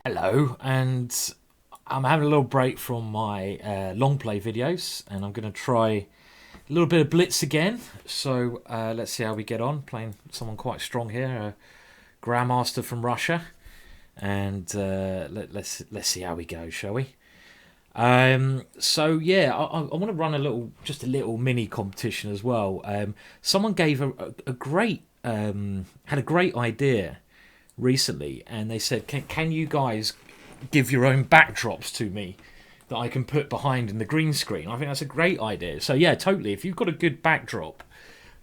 Hello, and I'm having a little break from my long play videos, and I'm going to try a little bit of Blitz again. So let's see how we get on. Playing someone quite strong here, a Grandmaster from Russia, and let's see how we go, shall we? So yeah, I want to run just a little mini competition as well. Someone gave a great had a great idea recently, and they said, can you guys give your own backdrops to me that I can put behind in the green screen? I think that's a great idea. So yeah, totally. If you've got a good backdrop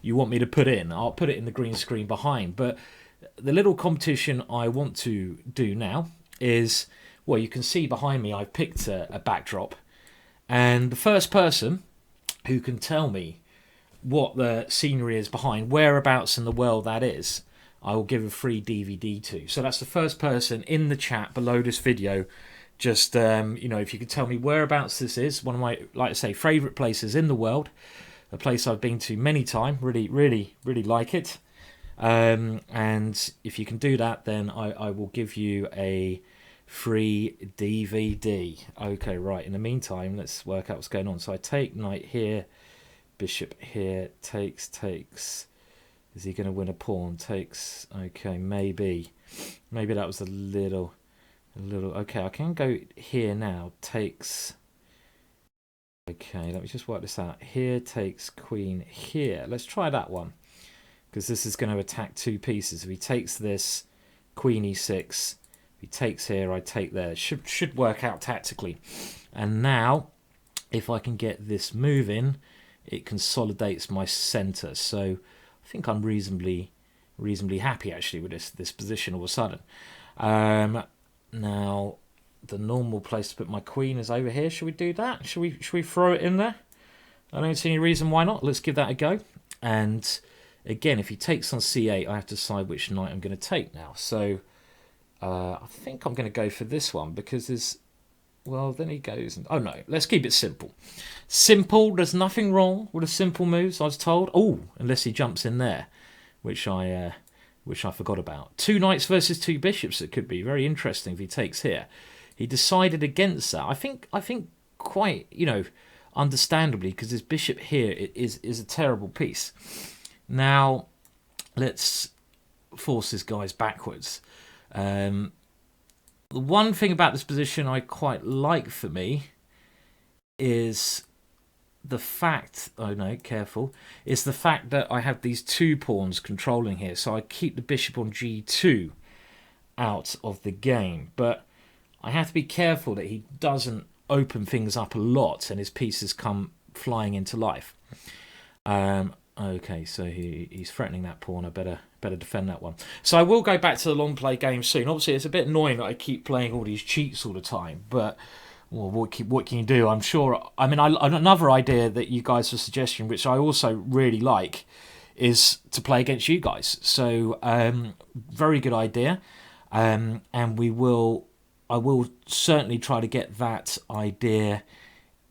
you want me to put in, I'll put it in the green screen behind. But the little competition I want to do now is, well, you can see behind me I've picked a backdrop, and the first person who can tell me what the scenery is behind, whereabouts in the world that is, I will give a free DVD to. So that's the first person in the chat below this video. Just if you could tell me whereabouts this is, one of my, like I say, favourite places in the world, a place I've been to many times, really, really, really like it. And if you can do that, then I will give you a free DVD. Okay, right. In the meantime, let's work out what's going on. So I take knight here, bishop here, takes. Is he going to win a pawn? Takes. Okay, maybe that was a little. Okay, I can go here now. Takes. Okay, let me just work this out. Here takes queen here. Let's try that one, because this is going to attack two pieces. If he takes this, queen e6. If he takes here, I take there. Should work out tactically. And now, if I can get this moving, it consolidates my center. So I think I'm reasonably happy actually with this position all of a sudden. Now the normal place to put my queen is over here. Should we do that? Should we throw it in there? I don't see any reason why not. Let's give that a go. And again, if he takes on c8, I have to decide which knight I'm going to take now. So I think I'm going to go for this one, because there's, well, then he goes and, oh no, let's keep it simple. Simple, there's nothing wrong with the simple moves, I was told. Oh, unless he jumps in there, which I forgot about. Two knights versus two bishops, it could be very interesting if he takes here. He decided against that. I think quite, understandably, because his bishop here is a terrible piece. Now, let's force this guy's backwards. The one thing about this position I quite like for me is the fact, oh no, careful, is the fact that I have these two pawns controlling here. So I keep the bishop on g2 out of the game. But I have to be careful that he doesn't open things up a lot and his pieces come flying into life. Okay, so he's threatening that pawn. I better defend that one. So I will go back to the long play game soon. Obviously, it's a bit annoying that I keep playing all these cheats all the time, but well, what can you do? I'm sure. I mean, another idea that you guys are suggesting, which I also really like, is to play against you guys. So very good idea, and I will certainly try to get that idea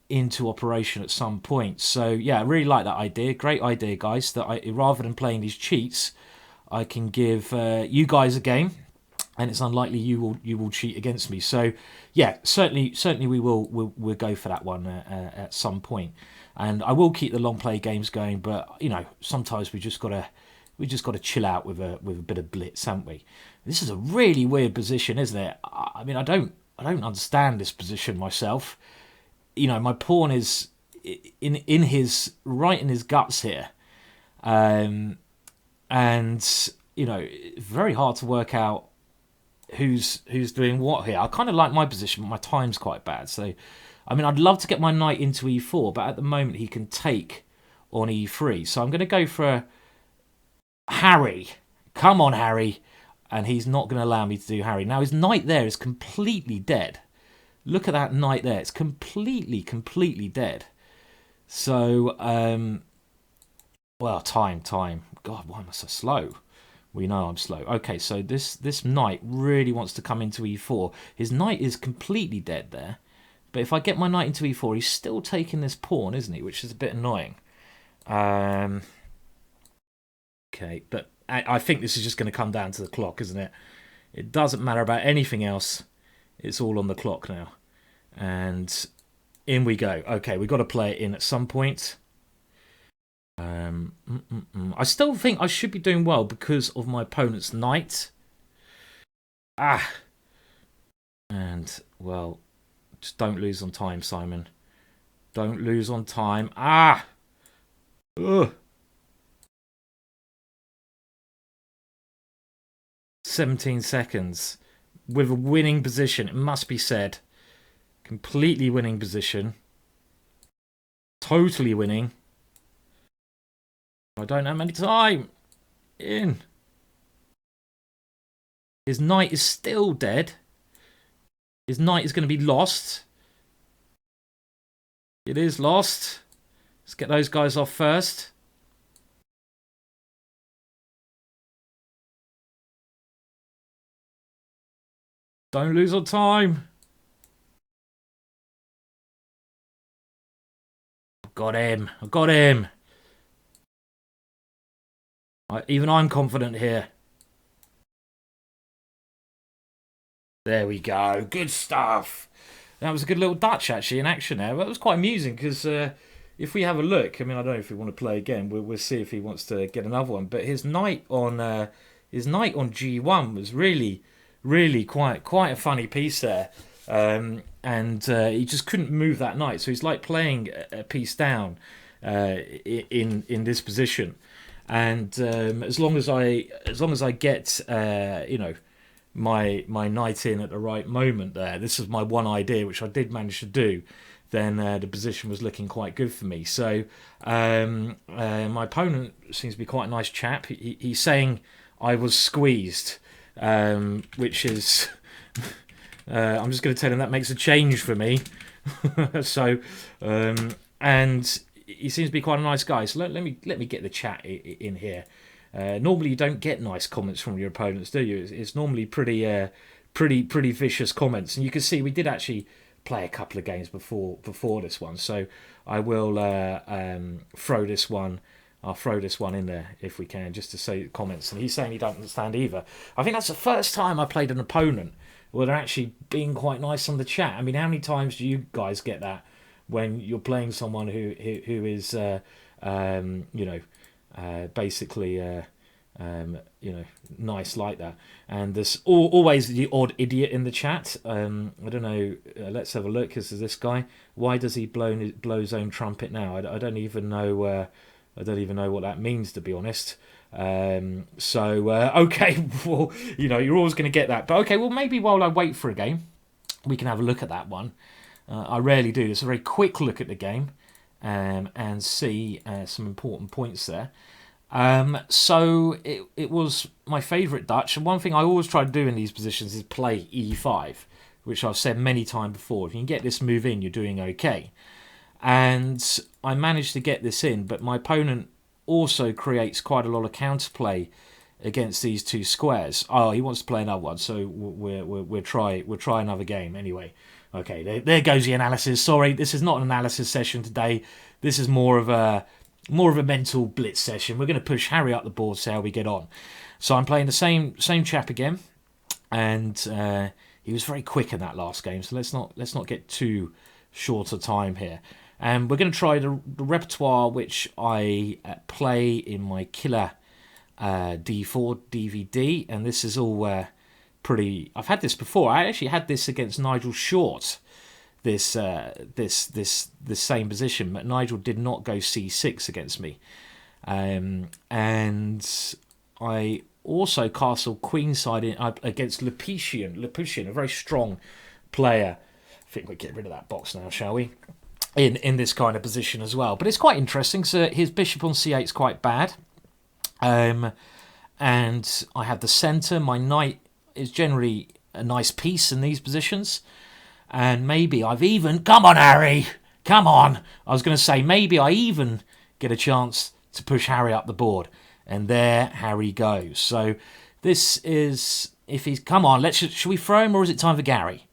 into operation at some point. So yeah, I really like that idea. Great idea, guys. That rather than playing these cheats, I can give you guys a game, and it's unlikely you will cheat against me. So yeah, certainly we'll go for that one at some point. And I will keep the long play games going, but sometimes we just gotta chill out with a bit of blitz, haven't we? This is a really weird position, isn't it? I mean, I don't understand this position myself. My pawn is in his guts here, and very hard to work out who's doing what here. I kind of like my position, but my time's quite bad. So, I mean, I'd love to get my knight into e4, but at the moment he can take on e3. So I'm going to go for Harry. Come on, Harry. And he's not going to allow me to do Harry. Now, his knight there is completely dead. Look at that knight there. It's completely dead. So, well, time. God, why am I so slow? We know I'm slow. Okay, so this knight really wants to come into e4. His knight is completely dead there. But if I get my knight into e4, he's still taking this pawn, isn't he? Which is a bit annoying. Okay, but I think this is just going to come down to the clock, isn't it? It doesn't matter about anything else. It's all on the clock now. And in we go. Okay, we've got to play it in at some point. I still think I should be doing well because of my opponent's knight. And, well, just don't lose on time, Simon. Don't lose on time. Ugh. 17 seconds. With a winning position, it must be said. Completely winning position. Totally winning. I don't have any time. In. His knight is still dead. His knight is going to be lost. It is lost. Let's get those guys off first. Don't lose on time. Got him. I got him. Even I'm confident here. There we go. Good stuff. That was a good little Dutch, actually, in action there. That was quite amusing because if we have a look, I mean, I don't know if we want to play again. We'll see if he wants to get another one. But his knight on G1 was really, really quite a funny piece there. And he just couldn't move that knight. So he's like playing a piece down in this position. And as long as I get my knight in at the right moment there, this is my one idea, which I did manage to do, then the position was looking quite good for me. So my opponent seems to be quite a nice chap. He's saying I was squeezed, which is I'm just going to tell him that makes a change for me. So and he seems to be quite a nice guy. So let me get the chat in here. Normally you don't get nice comments from your opponents, do you? It's normally pretty vicious comments, and you can see we did actually play a couple of games before this one. So I will throw this one. I'll throw this one in there if we can, just to say comments. And he's saying he don't understand either. I think that's the first time I played an opponent where they're actually being quite nice on the chat. I mean, how many times do you guys get that when you're playing someone who is basically nice like that? And there's always the odd idiot in the chat. I don't know. Let's have a look. Is this guy? Why does he blow his own trumpet now? I don't even know. I don't even know what that means, to be honest. Okay, well, you're always going to get that. But okay, well, maybe while I wait for a game, we can have a look at that one. I rarely do. It's a very quick look at the game and see some important points there. So it was my favourite Dutch. And one thing I always try to do in these positions is play e5, which I've said many times before. If you can get this move in, you're doing okay. And I managed to get this in, but my opponent also creates quite a lot of counterplay against these two squares. Oh, he wants to play another one, so we'll try another game anyway. Okay, there goes the analysis. Sorry, this is not an analysis session today. This is more of a mental blitz session. We're going to push Harry up the board, see how we get on. So I'm playing the same chap again, and he was very quick in that last game. So let's not get too short a time here. And we're going to try the repertoire which I play in my Killer D4 DVD, and this is all pretty. I've had this before. I actually had this against Nigel Short. This same position, but Nigel did not go c6 against me, and I also castled queenside in against Lupician, a very strong player. I think we'll get rid of that box now, shall we? In this kind of position as well, but it's quite interesting. So his bishop on c8 is quite bad, and I have the centre. My knight is generally a nice piece in these positions, and maybe I've even come on, Harry, come on. I was going to say maybe I even get a chance to push Harry up the board, and there Harry goes. So this is if he's come on. Should we throw him, or is it time for Gary?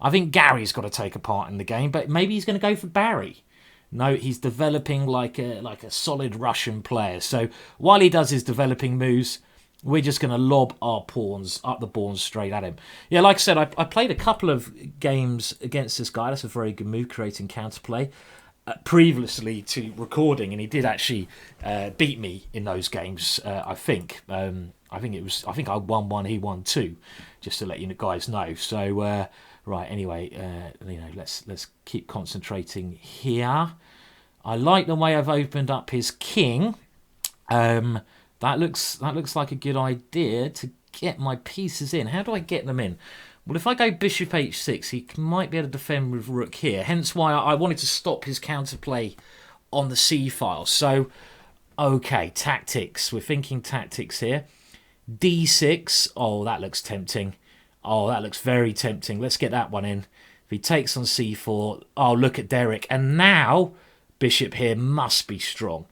I think Gary's got to take a part in the game, but maybe he's going to go for Barry. No, he's developing like a solid Russian player. So while he does his developing moves, we're just going to lob our pawns up the board straight at him. Yeah, like I said, I played a couple of games against this guy. That's a very good move, creating counterplay. Previously to recording, and he did actually beat me in those games. I think. I think I won one, he won two, just to let you guys know. So right, anyway, let's keep concentrating here. I like the way I've opened up his king. That looks like a good idea to get my pieces in. How do I get them in? Well, if I go bishop h6, he might be able to defend with rook here. Hence why I wanted to stop his counterplay on the c file. So, okay, tactics. We're thinking tactics here. d6. Oh, that looks tempting. Oh, that looks very tempting. Let's get that one in. If he takes on c4, oh, look at Derek. And now, bishop here must be strong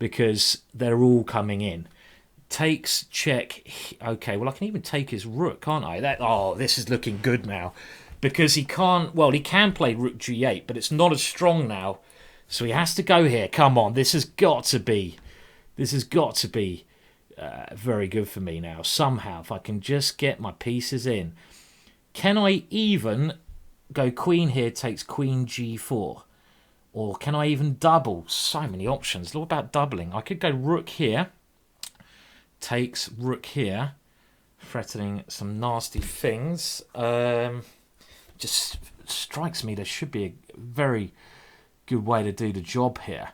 because they're all coming in. Takes, check. Okay, well, I can even take his rook, can't I? Oh, this is looking good now. Because he can't... Well, he can play rook g8, but it's not as strong now. So he has to go here. Come on, this has got to be... This has got to be very good for me now. Somehow, if I can just get my pieces in. Can I even go queen here, takes queen g4? Or can I even double? So many options. What about doubling? I could go rook here. Takes rook here, threatening some nasty things. Just strikes me there should be a very good way to do the job here.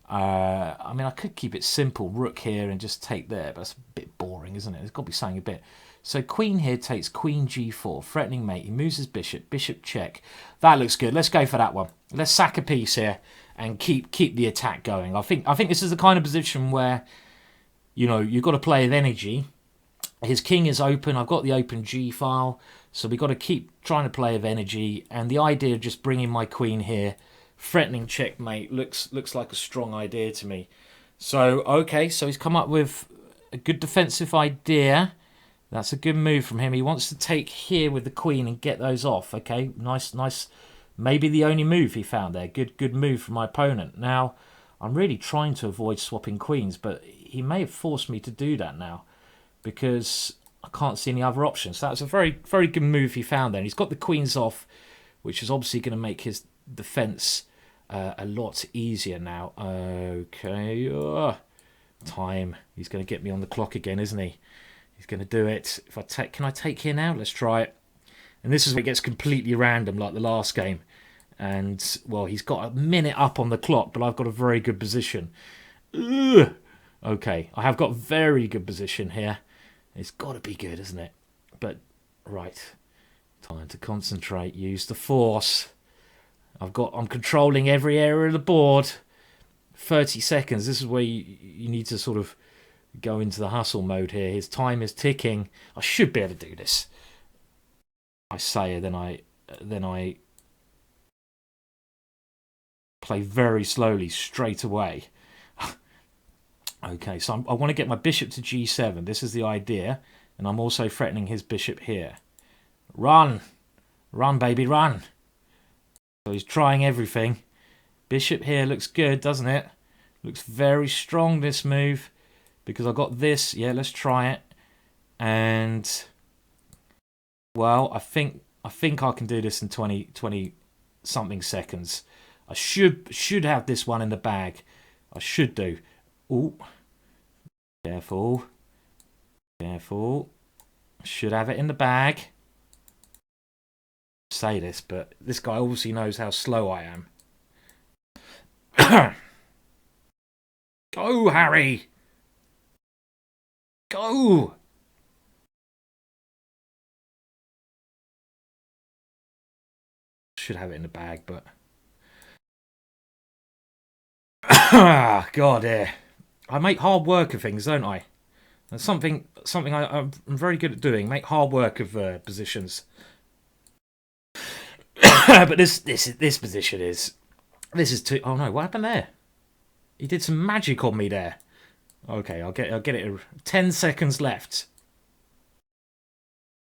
I mean, I could keep it simple, rook here and just take there, but that's a bit boring, isn't it? There's got to be something a bit. So queen here takes queen g4, threatening mate. He moves his bishop, bishop check. That looks good. Let's go for that one. Let's sack a piece here and keep the attack going. I think this is the kind of position where, you know, you've got to play with energy. His king is open. I've got the open G file. So we've got to keep trying to play with energy. And the idea of just bringing my queen here, threatening checkmate, looks like a strong idea to me. So, okay, so he's come up with a good defensive idea. That's a good move from him. He wants to take here with the queen and get those off. Okay, nice. Maybe the only move he found there. Good move from my opponent. Now, I'm really trying to avoid swapping queens, but he may have forced me to do that now because I can't see any other options. So that's a very, very good move he found there. And he's got the queens off, which is obviously going to make his defense a lot easier now. Okay. Time. He's going to get me on the clock again, isn't he? He's going to do it. If I take, can I take here now? Let's try it. And this is where it gets completely random like the last game. And, well, he's got a minute up on the clock, but I've got a very good position. Ugh. Okay, I have got very good position here. It's got to be good, isn't it? But, right. Time to concentrate. Use the force. I'm controlling every area of the board. 30 seconds. This is where you need to sort of go into the hustle mode here. His time is ticking. I should be able to do this. I say it, then I play very slowly straight away. Okay, so I want to get my bishop to g7. This is the idea. And I'm also threatening his bishop here. Run! Run, baby, run! So he's trying everything. Bishop here looks good, doesn't it? Looks very strong, this move. Because I got this. Yeah, let's try it. And, well, I think I can do this in 20 something seconds. I should have this one in the bag. I should do. Ooh. Careful. Careful. Should have it in the bag. Say this, but this guy obviously knows how slow I am. Go, Harry! Go! Should have it in the bag, but... God, I make hard work of things, don't I? That's something I'm very good at doing. Make hard work of positions. But this position is... This is too... Oh no, what happened there? He did some magic on me there. Okay, I'll get it. 10 seconds left.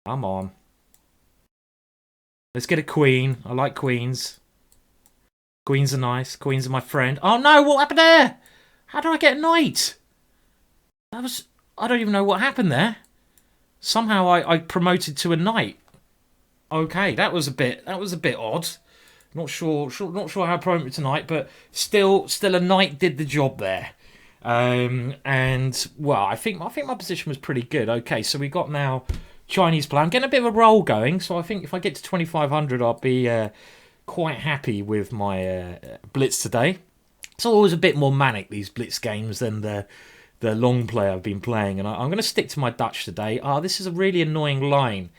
Come on. Let's get a queen. I like queens. Queens are nice. Queens are my friend. Oh no, what happened there? How do I get a knight? That was... I don't even know what happened there. Somehow I promoted to a knight. Okay, that was a bit odd. Not sure how I promoted tonight, but still a knight did the job there. And well, I think my position was pretty good. Okay, so we got now Chinese play. I'm getting a bit of a roll going, so I think if I get to 2,500, I'll be quite happy with my Blitz today. It's always a bit more manic, these Blitz games, than the long play I've been playing, and I'm going to stick to my Dutch today. This is a really annoying line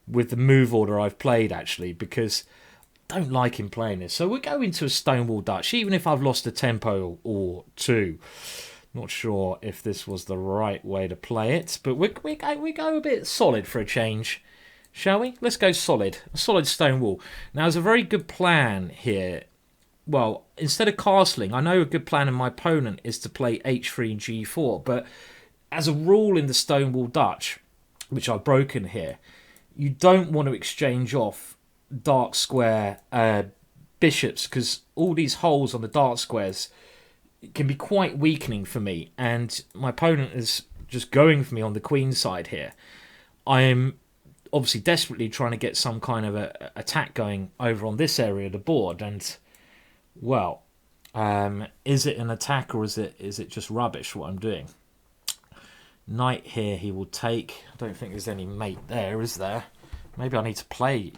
with the move order I've played, actually, because I don't like him playing this. So we'll go into a Stonewall Dutch, even if I've lost a tempo or two. Not sure if this was the right way to play it, but we go a bit solid for a change, shall we? Let's go solid. A solid Stonewall. Now, there's a very good plan here. Well, instead of castling, I know a good plan in my opponent is to play h3 and g4, but as a rule in the Stonewall Dutch, which I've broken here, you don't want to exchange off dark square bishops, because all these holes on the dark squares can be quite weakening for me, and my opponent is just going for me on the queen side here. I am obviously desperately trying to get some kind of a attack going over on this area of the board, and well, is it an attack or is it just rubbish what I'm doing? Knight here he will take. I don't think there's any mate there, is there? Maybe I need to play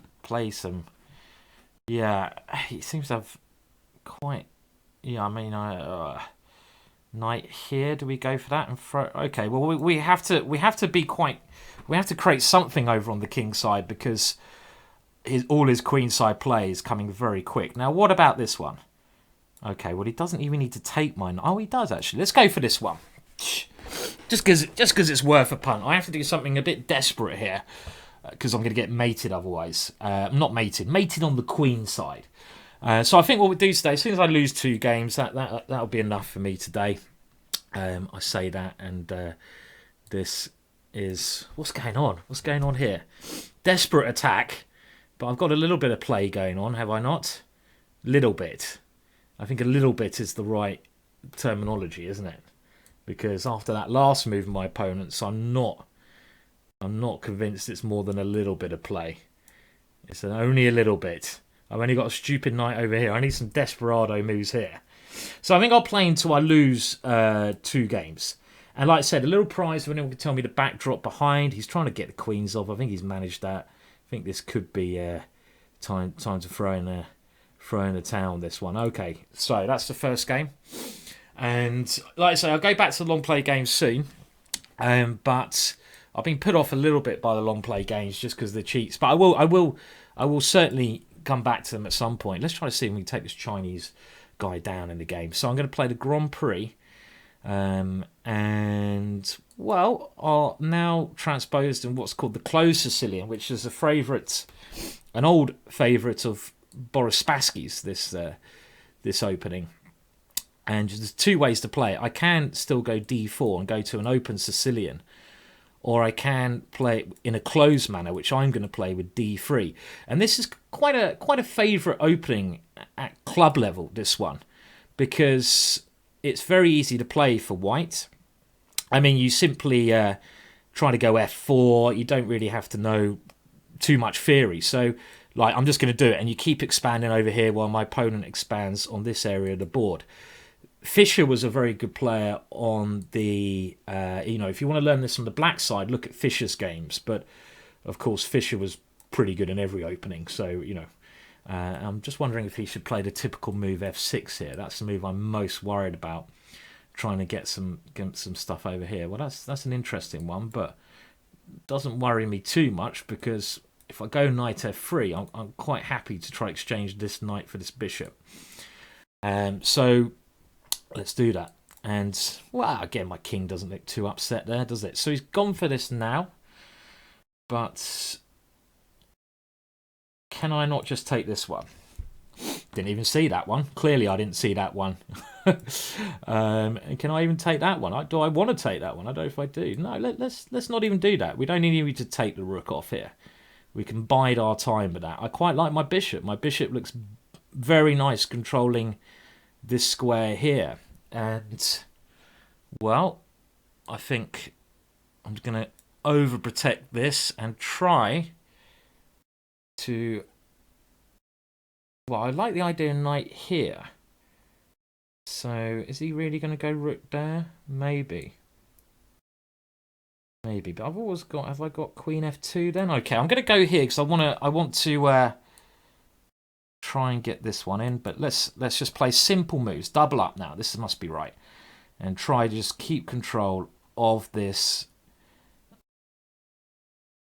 some. Yeah, he seems to have quite. Yeah, I mean, knight here. Do we go for that and throw? Okay, well we have to be quite. We have to create something over on the king side, because all his queen side play is coming very quick. Now, what about this one? Okay, well, he doesn't even need to take mine. Oh, he does, actually. Let's go for this one. Just because it's worth a punt. I have to do something a bit desperate here, because I'm going to get mated otherwise. Not mated. Mated on the queen side. So I think what we do today, as soon as I lose 2 games, that'll be enough for me today. I say that, and this is... What's going on? What's going on here? Desperate attack. But I've got a little bit of play going on, have I not? Little bit. I think a little bit is the right terminology, isn't it? Because after that last move of my opponent's, I'm not convinced it's more than a little bit of play. It's only a little bit. I've only got a stupid knight over here. I need some desperado moves here. So I think I'll play until I lose 2 games. And like I said, a little prize if anyone can tell me the backdrop behind. He's trying to get the queens off. I think he's managed that. I think this could be time to throw in the towel on this one. Okay, so that's the first game. And like I say, I'll go back to the long play games soon. But I've been put off a little bit by the long play games just because of the cheats. But I will certainly come back to them at some point. Let's try to see if we can take this Chinese guy down in the game. So I'm going to play the Grand Prix. And well, are now transposed in what's called the closed Sicilian, which is an old favourite of Boris Spassky's, this opening. And there's 2 ways to play it. I can still go d4 and go to an open Sicilian, or I can play it in a closed manner, which I'm going to play with d3. And this is quite a favourite opening at club level, this one, because it's very easy to play for white. I mean, you simply try to go f4. You don't really have to know too much theory. So, like, I'm just going to do it, and you keep expanding over here while my opponent expands on this area of the board. Fischer was a very good player on the, if you want to learn this on the black side, look at Fischer's games. But, of course, Fischer was pretty good in every opening. So, I'm just wondering if he should play the typical move f6 here. That's the move I'm most worried about, trying to get some stuff over here. Well, that's an interesting one, but doesn't worry me too much, because if I go knight f3, I'm quite happy to try exchange this knight for this bishop. So let's do that. And, well, again, my king doesn't look too upset there, does it? So he's gone for this now. But can I not just take this one? Didn't even see that one. Clearly, I didn't see that one. And can I even take that one? Do I want to take that one? I don't know if I do. No, let's not even do that. We don't need to take the rook off here. We can bide our time with that. I quite like my bishop. My bishop looks very nice controlling this square here. And, well, I think I'm just going to overprotect this and try to... Well, I like the idea of knight here. So, is he really going to go rook there? Maybe. Maybe, but I've always got... Have I got queen f2 then? Okay, I'm going to go here because I want to try and get this one in. But let's just play simple moves. Double up now. This must be right. And try to just keep control of this.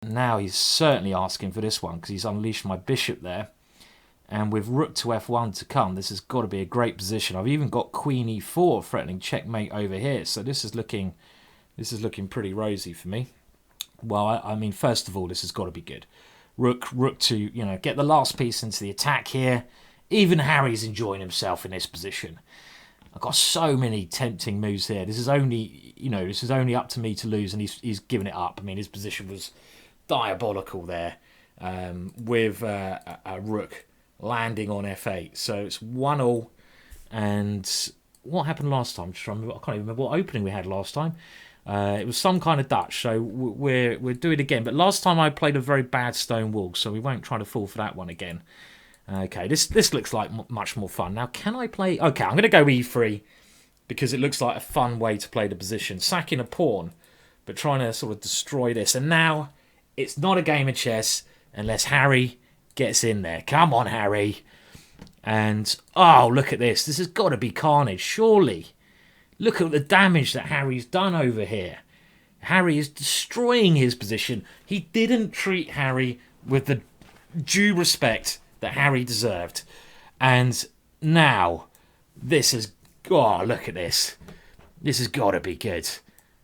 Now he's certainly asking for this one because he's unleashed my bishop there. And with rook to f1 to come, this has got to be a great position. I've even got queen e4 threatening checkmate over here. So this is looking pretty rosy for me. Well, I mean, first of all, this has got to be good. Rook to, get the last piece into the attack here. Even Harry's enjoying himself in this position. I've got so many tempting moves here. This is only, up to me to lose, and he's given it up. I mean, his position was diabolical there with a rook landing on f8. So it's 1-1. And what happened last time? I can't even remember what opening we had last time. It was some kind of Dutch, so we're doing it again. But last time I played a very bad stone wall, so we won't try to fall for that one again. Okay, this looks like much more fun. Now, can I play... Okay, I'm going to go e3 because it looks like a fun way to play the position. Sacking a pawn, but trying to sort of destroy this. And now, it's not a game of chess unless Harry gets in there. Come on, Harry. And, oh, look at this. This has got to be carnage, surely. Look at the damage that Harry's done over here. Harry is destroying his position. He didn't treat Harry with the due respect that Harry deserved. And now, this is... Oh, look at this. This has got to be good.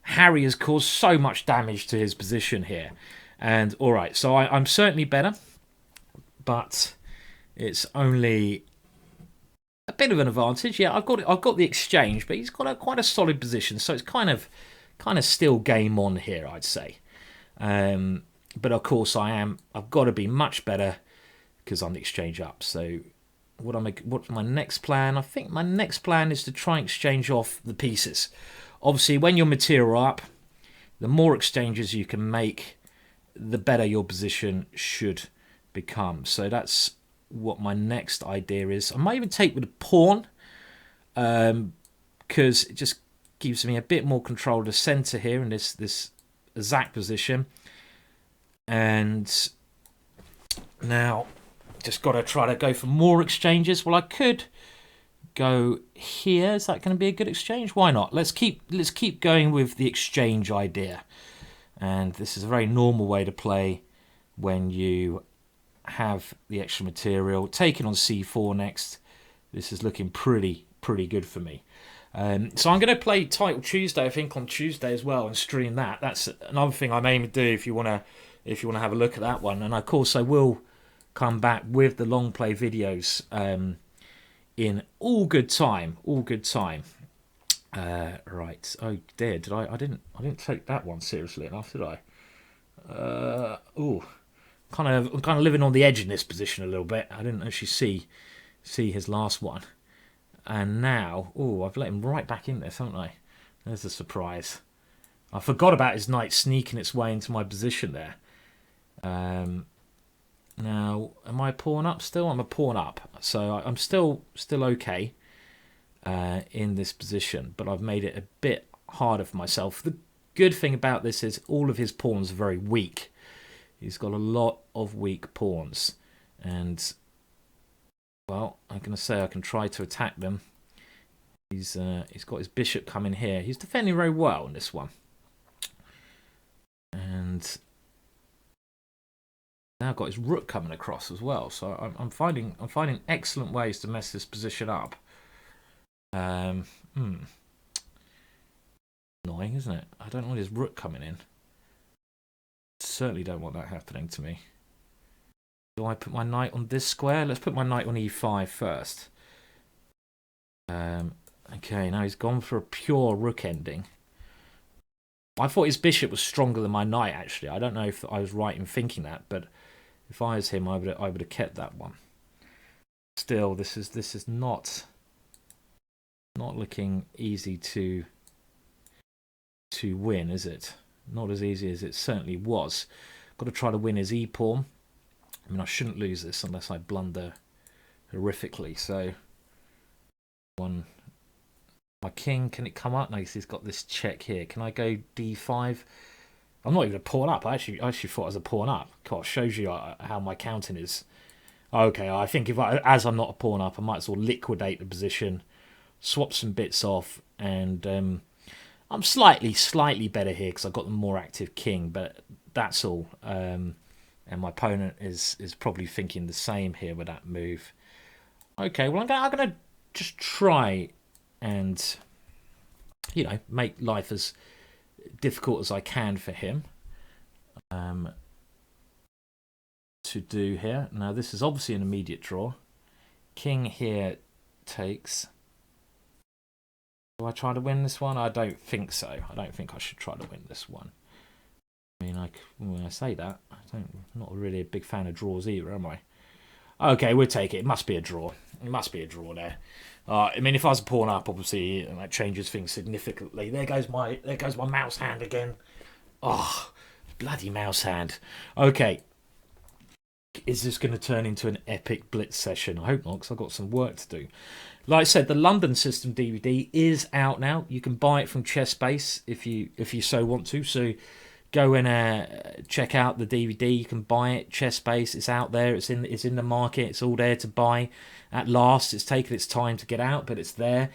Harry has caused so much damage to his position here. And, alright, so I'm certainly better. But it's only a bit of an advantage. Yeah, I've got the exchange, but he's got quite a solid position. So it's kind of still game on here, I'd say. But, of course, I've got to be much better because I'm the exchange up. So what's my next plan? I think my next plan is to try and exchange off the pieces. Obviously, when your material up, the more exchanges you can make, the better your position should become. So that's what my next idea is. I might even take with a pawn because it just gives me a bit more control of the centre here in this exact position. And now... just got to try to go for more exchanges. Well, I could go here. Is that going to be a good exchange? Why not? Let's keep going with the exchange idea. And this is a very normal way to play when you have the extra material. Taking on c4 next. This is looking pretty good for me. So I'm going to play Title Tuesday, I think, on Tuesday as well, and stream that. That's another thing I'm aiming to do if you want to have a look at that one. And of course I will come back with the long play videos in all good time. Right. Oh dear, I didn't take that one seriously enough, did I? I'm kind of living on the edge in this position a little bit. I didn't actually see his last one. And now, I've let him right back in this, haven't I? There's a surprise. I forgot about his knight sneaking its way into my position there. Now, am I a pawn up still? I'm a pawn up. So I'm still okay in this position, but I've made it a bit harder for myself. The good thing about this is all of his pawns are very weak. He's got a lot of weak pawns. And, well, I'm going to say I can try to attack them. He's got his bishop coming here. He's defending very well in this one. And... now got his rook coming across as well, so I'm finding excellent ways to mess this position up. Annoying, isn't it? I don't want his rook coming in. Certainly don't want that happening to me. Do I put my knight on this square? Let's put my knight on e5 first. Okay, now he's gone for a pure rook ending. I thought his bishop was stronger than my knight, actually. I don't know if I was right in thinking that, but if I was him, I would have kept that one. Still, this is not looking easy to win, is it? Not as easy as it certainly was. Got to try to win his e-pawn. I mean, I shouldn't lose this unless I blunder horrifically. So, my king, can it come up? No, he's got this check here. Can I go d5? I'm not even a pawn up. I actually thought I was a pawn up. God, shows you how my counting is. Okay, I think as I'm not a pawn up, I might as well liquidate the position, swap some bits off, and I'm slightly better here because I've got the more active king, but that's all. And my opponent is probably thinking the same here with that move. Okay, well I'm gonna just try and, you know, make life as difficult as I can for him to do here. Now this is obviously an immediate draw. King here takes. Do I try to win this one? I don't think so. I don't think I should try to win this one. I mean, when I say that, I'm not really a big fan of draws either, am I? Okay, we'll take it. It must be a draw. It must be a draw there. I mean, if I was a pawn up, obviously that changes things significantly. There goes my mouse hand again. Oh, bloody mouse hand. Okay. Is this going to turn into an epic Blitz session? I hope not, because I've got some work to do. Like I said, the London System DVD is out now. You can buy it from Chessbase if you so want to. So go and check out the DVD. You can buy it. Chessbase. It's out there. It's in the market. It's all there to buy. At last, it's taken its time to get out, but it's there.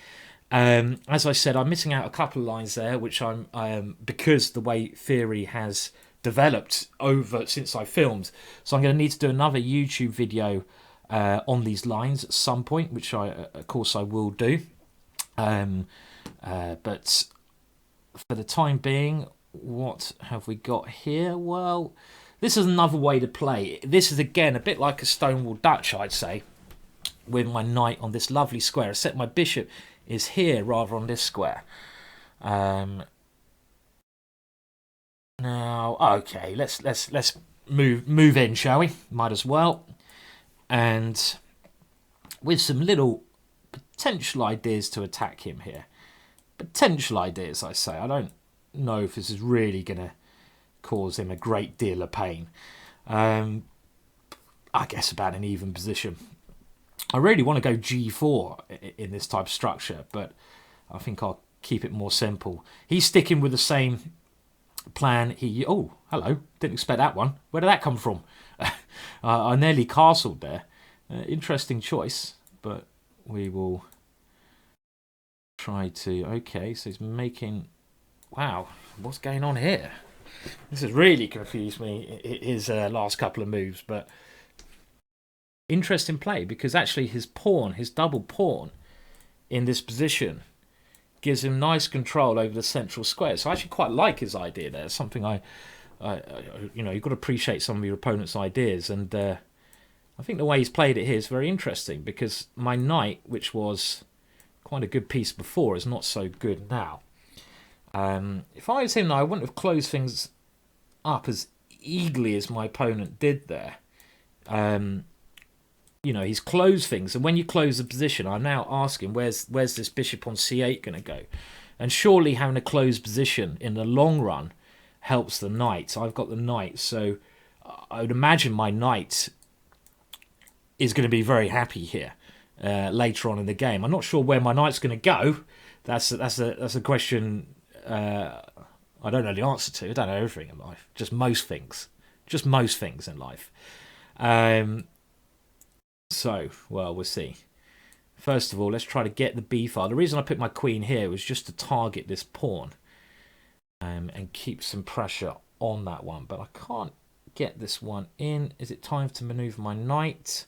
As I said, I'm missing out a couple of lines there, which I'm because the way theory has developed over since I filmed. So I'm going to need to do another YouTube video on these lines at some point, which of course I will do. But for the time being, what have we got here? Well, this is another way to play. This is again a bit like a Stonewall Dutch, I'd say, with my knight on this lovely square, except my bishop is here rather on this square. Now, okay, let's move in, shall we? Might as well. And with some little potential ideas to attack him here. Potential ideas, I say. I don't know if this is really going to cause him a great deal of pain. I guess about an even position. I really want to go g4 in this type of structure, but I think I'll keep it more simple. He's sticking with the same plan. Oh, hello. Didn't expect that one. Where did that come from? I nearly castled there. Interesting choice, but we will try to... Okay, so he's making... Wow, what's going on here? This has really confused me, his last couple of moves, but... Interesting play, because actually his pawn, his double pawn in this position gives him nice control over the central square. So I actually quite like his idea there. It's something you know, you've got to appreciate some of your opponent's ideas, and I think the way he's played it here is very interesting, because my knight, which was quite a good piece before, is not so good now. If I was him, I wouldn't have closed things up as eagerly as my opponent did there. You know, he's closed things, and when you close the position, I'm now asking, where's this bishop on c8 going to go? And surely having a closed position in the long run helps the knight. I've got the knight, so I would imagine my knight is going to be very happy here later on in the game. I'm not sure where my knight's going to go. That's a question I don't know the answer to. I don't know everything in life. Just most things in life. So, well, we'll see. First of all, let's try to get the b file. The reason I put my queen here was just to target this pawn and keep some pressure on that one. But I can't get this one in. Is it time to maneuver my knight?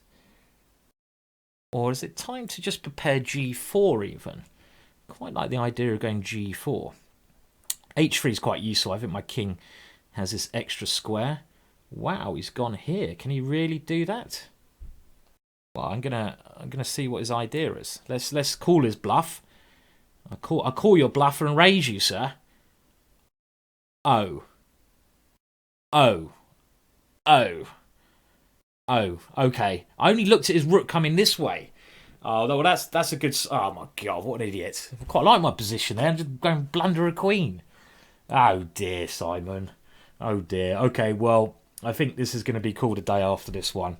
Or is it time to just prepare g4 even? Quite like the idea of going g4. h3 is quite useful. I think my king has this extra square. Wow, he's gone here. Can he really do that? Well, I'm gonna see what his idea is. Let's call his bluff. I call your bluffer and raise you, sir. Oh. Okay. I only looked at his rook coming this way. Oh, well, that's a good... Oh, my God, what an idiot. I quite like my position there. I'm just going to blunder a queen. Oh dear, Simon. Oh dear. Okay, well, I think this is going to be called a day after this one,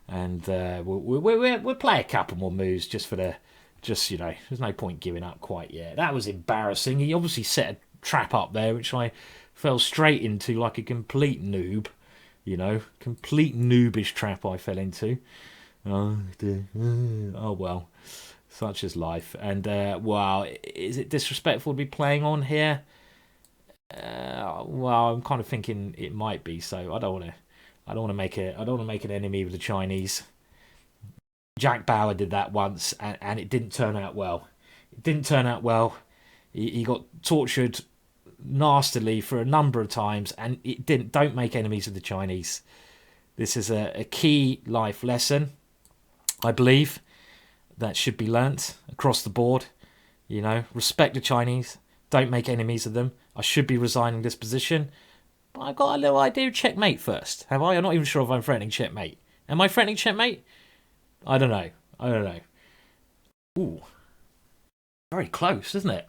and we'll play a couple more moves just for the, just there's no point giving up quite yet. That was embarrassing. He obviously set a trap up there, which I fell straight into like a complete noob. Complete noobish trap I fell into. Oh dear. Oh well, such is life. And wow, is it disrespectful to be playing on here? Well, I'm kind of thinking it might be. So I don't want to. I don't want to make an enemy with the Chinese. Jack Bauer did that once, and it didn't turn out well. It didn't turn out well. He got tortured nastily for a number of times, and it didn't. Don't make enemies of the Chinese. This is a key life lesson, I believe, that should be learnt across the board. Respect the Chinese. Don't make enemies of them. I should be resigning this position. But I've got a little idea of checkmate first. Have I? I'm not even sure if I'm threatening checkmate. Am I threatening checkmate? I don't know. Ooh. Very close, isn't it?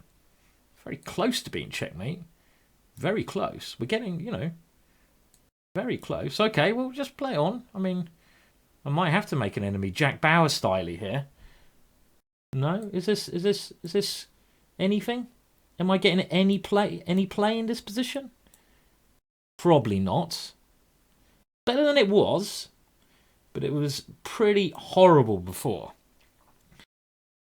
Very close to being checkmate. Very close. We're getting, very close. Okay, well, just play on. I mean, I might have to make an enemy Jack Bauer styley here. No? Is this anything? Am I getting any play in this position? Probably not. Better than it was, but it was pretty horrible before.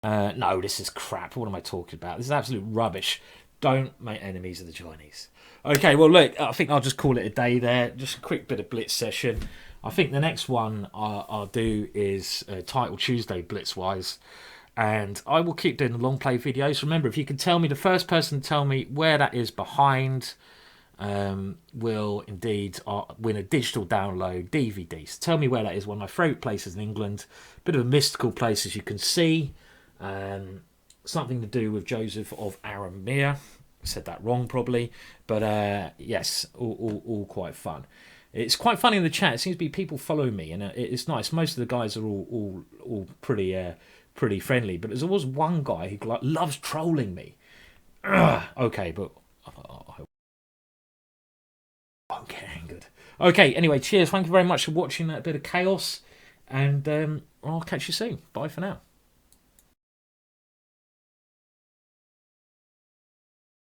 No, this is crap. What am I talking about? This is absolute rubbish. Don't make enemies of the Chinese. Okay, well, look, I think I'll just call it a day there. Just a quick bit of Blitz session. I think the next one I'll do is Title Tuesday Blitz-wise. And I will keep doing the long play videos. Remember, if you can tell me, the first person to tell me where that is behind will indeed win a digital download DVD. So tell me where that is. One of my favourite places in England. Bit of a mystical place, as you can see. Something to do with Joseph of Aramea. I said that wrong probably, but yes, all quite fun. It's quite funny in the chat. It seems to be people following me, and it's nice. Most of the guys are all pretty friendly, but there's always one guy who loves trolling me. Okay, but I won't get angered. Okay, anyway, cheers. Thank you very much for watching that bit of chaos, and I'll catch you soon. Bye for now.